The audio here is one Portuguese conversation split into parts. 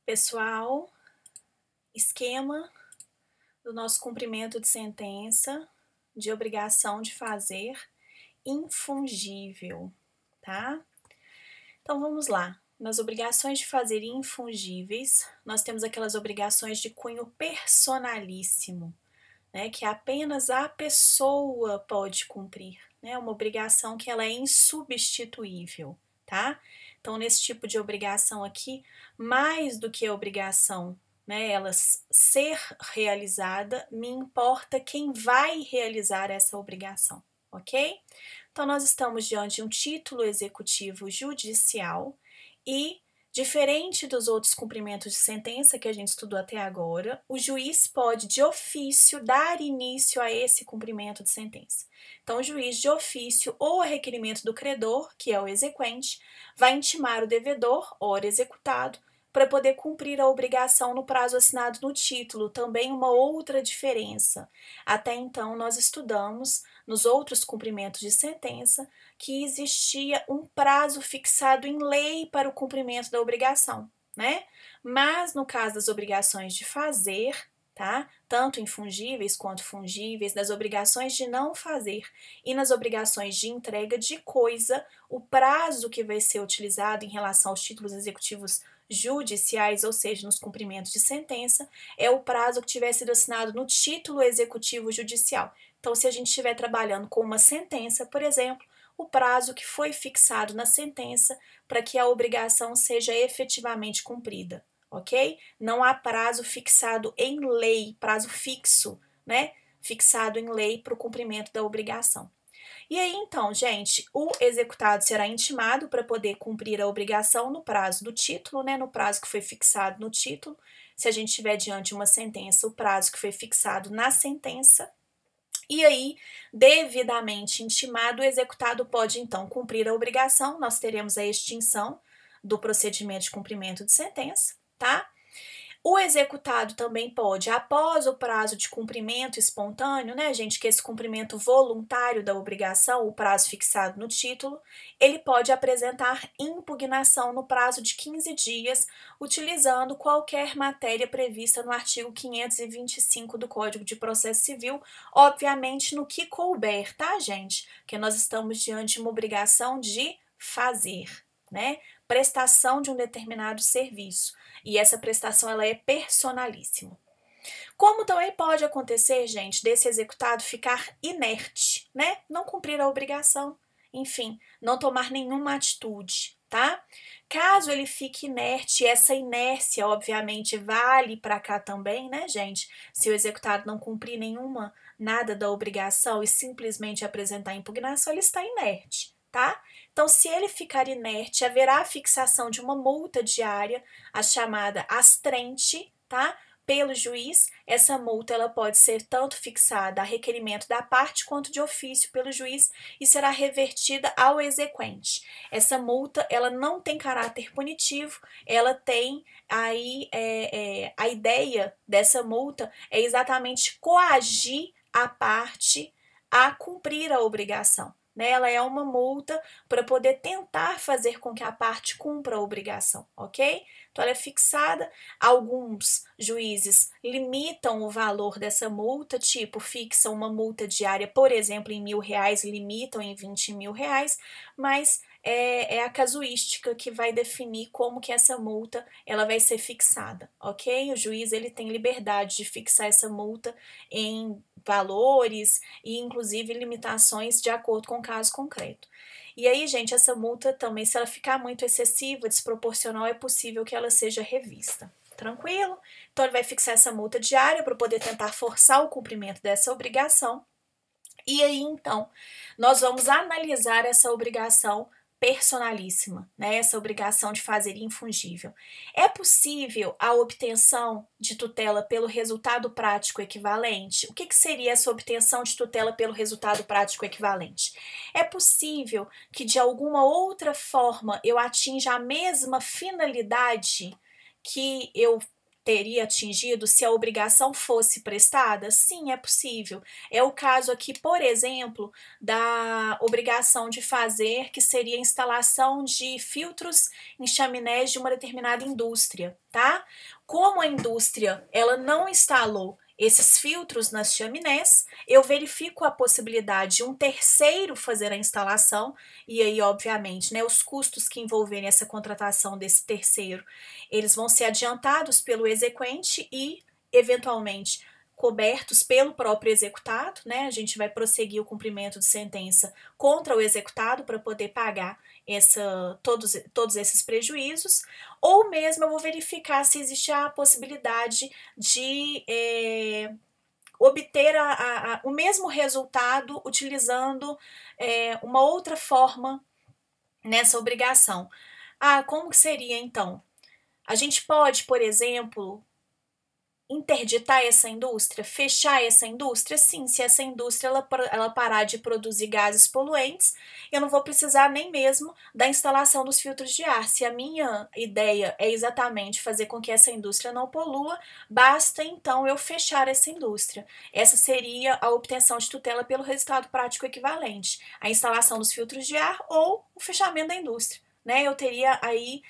Pessoal, esquema do nosso cumprimento de sentença de obrigação de fazer infungível, tá? Então vamos lá. Nas obrigações de fazer infungíveis, nós temos aquelas obrigações de cunho personalíssimo, né? Que apenas a pessoa pode cumprir, né? Uma obrigação que ela é insubstituível, tá? Então, nesse tipo de obrigação aqui, mais do que a obrigação, né, ela ser realizada, me importa quem vai realizar essa obrigação, ok? Então, nós estamos diante de um título executivo judicial e, diferente dos outros cumprimentos de sentença que a gente estudou até agora, o juiz pode, de ofício, dar início a esse cumprimento de sentença. Então, o juiz, de ofício ou a requerimento do credor, que é o exequente, vai intimar o devedor, ora executado, para poder cumprir a obrigação no prazo assinado no título. Também uma outra diferença. Até então, nós estudamos, nos outros cumprimentos de sentença, que existia um prazo fixado em lei para o cumprimento da obrigação, né? Mas no caso das obrigações de fazer, tá? Tanto infungíveis quanto fungíveis, das obrigações de não fazer e nas obrigações de entrega de coisa, o prazo que vai ser utilizado em relação aos títulos executivos judiciais, ou seja, nos cumprimentos de sentença, é o prazo que tiver sido assinado no título executivo judicial. Então, se a gente estiver trabalhando com uma sentença, por exemplo, o prazo que foi fixado na sentença para que a obrigação seja efetivamente cumprida, ok? Não há prazo fixado em lei, prazo fixo, né? Fixado em lei para o cumprimento da obrigação. E aí, então, gente, o executado será intimado para poder cumprir a obrigação no prazo do título, né? No prazo que foi fixado no título. Se a gente estiver diante de uma sentença, o prazo que foi fixado na sentença. E aí, devidamente intimado, o executado pode, então, cumprir a obrigação. Nós teremos a extinção do procedimento de cumprimento de sentença, tá? O executado também pode, após o prazo de cumprimento espontâneo, né, gente, que esse cumprimento voluntário da obrigação, o prazo fixado no título, ele pode apresentar impugnação no prazo de 15 dias, utilizando qualquer matéria prevista no artigo 525 do Código de Processo Civil, obviamente no que couber, tá, gente? Porque nós estamos diante de uma obrigação de fazer, né? Prestação de um determinado serviço. E essa prestação ela é personalíssima. Como também pode acontecer, gente, desse executado ficar inerte, né? Não cumprir a obrigação, enfim, não tomar nenhuma atitude, tá? Caso ele fique inerte, essa inércia, obviamente, vale para cá também, né, gente? Se o executado não cumprir nada da obrigação e simplesmente apresentar impugnação, ele está inerte, tá? Então, se ele ficar inerte, haverá a fixação de uma multa diária, a chamada astrente, tá? Pelo juiz. Essa multa ela pode ser tanto fixada a requerimento da parte quanto de ofício pelo juiz e será revertida ao exequente. Essa multa ela não tem caráter punitivo, ela tem aí a ideia dessa multa é exatamente coagir a parte a cumprir a obrigação. Ela é uma multa para poder tentar fazer com que a parte cumpra a obrigação, ok? Então, ela é fixada. Alguns juízes limitam o valor dessa multa, tipo, fixam uma multa diária, por exemplo, em R$1.000, limitam em R$20.000, mas é a casuística que vai definir como que essa multa ela vai ser fixada, ok? O juiz ele tem liberdade de fixar essa multa em valores e inclusive limitações de acordo com o caso concreto. E aí, gente, essa multa também, se ela ficar muito excessiva, desproporcional, é possível que ela seja revista. Tranquilo? Então, ele vai fixar essa multa diária para poder tentar forçar o cumprimento dessa obrigação. E aí, então, nós vamos analisar essa obrigação personalíssima, né? Essa obrigação de fazer infungível. É possível a obtenção de tutela pelo resultado prático equivalente? O que seria essa obtenção de tutela pelo resultado prático equivalente? É possível que de alguma outra forma eu atinja a mesma finalidade que eu teria atingido se a obrigação fosse prestada? Sim, é possível. É o caso aqui, por exemplo, da obrigação de fazer, que seria a instalação de filtros em chaminés de uma determinada indústria, tá? Como a indústria ela não instalou esses filtros nas chaminés, eu verifico a possibilidade de um terceiro fazer a instalação, e aí, obviamente, né, os custos que envolverem essa contratação desse terceiro, eles vão ser adiantados pelo exequente e, eventualmente, cobertos pelo próprio executado, né? A gente vai prosseguir o cumprimento de sentença contra o executado para poder pagar todos esses prejuízos, ou mesmo eu vou verificar se existe a possibilidade de obter o mesmo resultado utilizando uma outra forma nessa obrigação. Como que seria então? A gente pode, por exemplo, interditar essa indústria, fechar essa indústria? Sim, se essa indústria ela parar de produzir gases poluentes, eu não vou precisar nem mesmo da instalação dos filtros de ar. Se a minha ideia é exatamente fazer com que essa indústria não polua, basta então eu fechar essa indústria. Essa seria a obtenção de tutela pelo resultado prático equivalente, a instalação dos filtros de ar ou o fechamento da indústria, né? Eu teria aí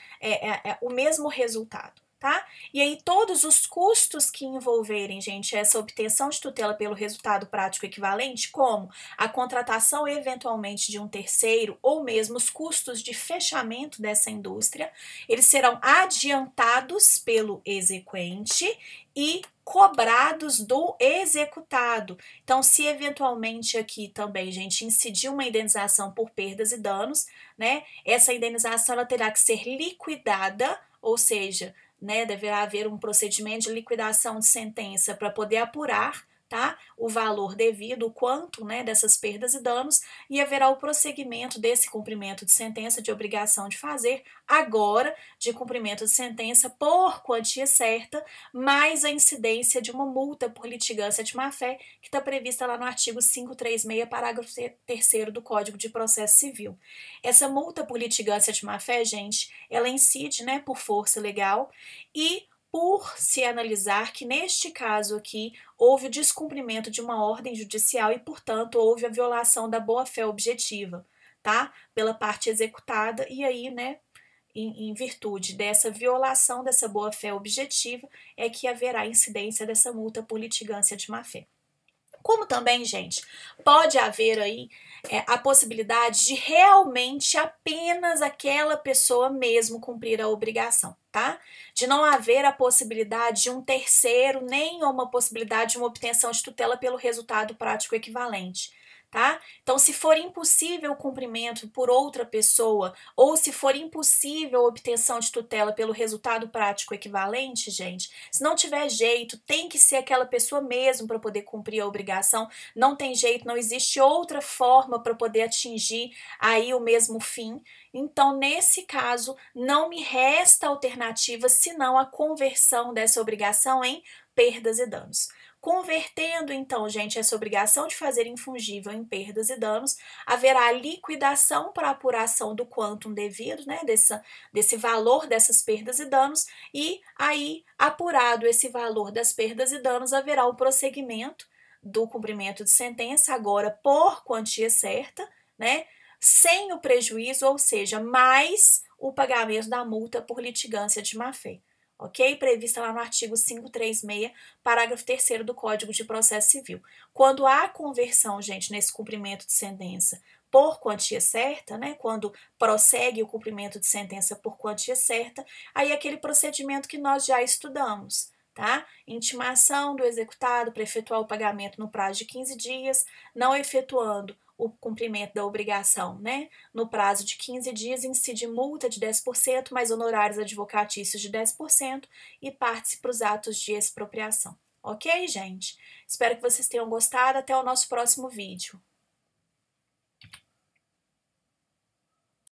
o mesmo resultado. Tá? E aí todos os custos que envolverem, gente, essa obtenção de tutela pelo resultado prático equivalente, como a contratação eventualmente de um terceiro ou mesmo os custos de fechamento dessa indústria, eles serão adiantados pelo exequente e cobrados do executado. Então, se eventualmente aqui também, gente, incidir uma indenização por perdas e danos, né, essa indenização ela terá que ser liquidada, ou seja, né, deverá haver um procedimento de liquidação de sentença para poder apurar, tá, o valor devido, o quanto, né, dessas perdas e danos, e haverá o prosseguimento desse cumprimento de sentença de obrigação de fazer, agora de cumprimento de sentença por quantia certa, mais a incidência de uma multa por litigância de má-fé, que está prevista lá no artigo 536, parágrafo 3º do Código de Processo Civil. Essa multa por litigância de má-fé, gente, ela incide, né, por força legal e por se analisar que, neste caso aqui, houve o descumprimento de uma ordem judicial e, portanto, houve a violação da boa-fé objetiva, tá? Pela parte executada, e aí, né, em virtude dessa violação dessa boa-fé objetiva, é que haverá incidência dessa multa por litigância de má-fé. Como também, gente, pode haver aí a possibilidade de realmente apenas aquela pessoa mesmo cumprir a obrigação, tá? De não haver a possibilidade de um terceiro, nem uma possibilidade de uma obtenção de tutela pelo resultado prático equivalente. Tá? Então, se for impossível o cumprimento por outra pessoa, ou se for impossível a obtenção de tutela pelo resultado prático equivalente, gente, se não tiver jeito, tem que ser aquela pessoa mesmo para poder cumprir a obrigação, não tem jeito, não existe outra forma para poder atingir aí o mesmo fim. Então, nesse caso, não me resta alternativa senão a conversão dessa obrigação em perdas e danos. Convertendo, então, gente, essa obrigação de fazer infungível em perdas e danos, haverá liquidação para apuração do quantum devido, né, desse valor dessas perdas e danos, e aí, apurado esse valor das perdas e danos, haverá o prosseguimento do cumprimento de sentença, agora por quantia certa, né, sem o prejuízo, ou seja, mais o pagamento da multa por litigância de má-fé. Ok? Prevista lá no artigo 536, parágrafo 3º do Código de Processo Civil. Quando há conversão, gente, nesse cumprimento de sentença por quantia certa, né, quando prossegue o cumprimento de sentença por quantia certa, aí aquele procedimento que nós já estudamos, tá? Intimação do executado para efetuar o pagamento no prazo de 15 dias, não efetuando o cumprimento da obrigação, né? No prazo de 15 dias, incide multa de 10%, mais honorários advocatícios de 10% e parte para os atos de expropriação. Ok, gente? Espero que vocês tenham gostado. Até o nosso próximo vídeo.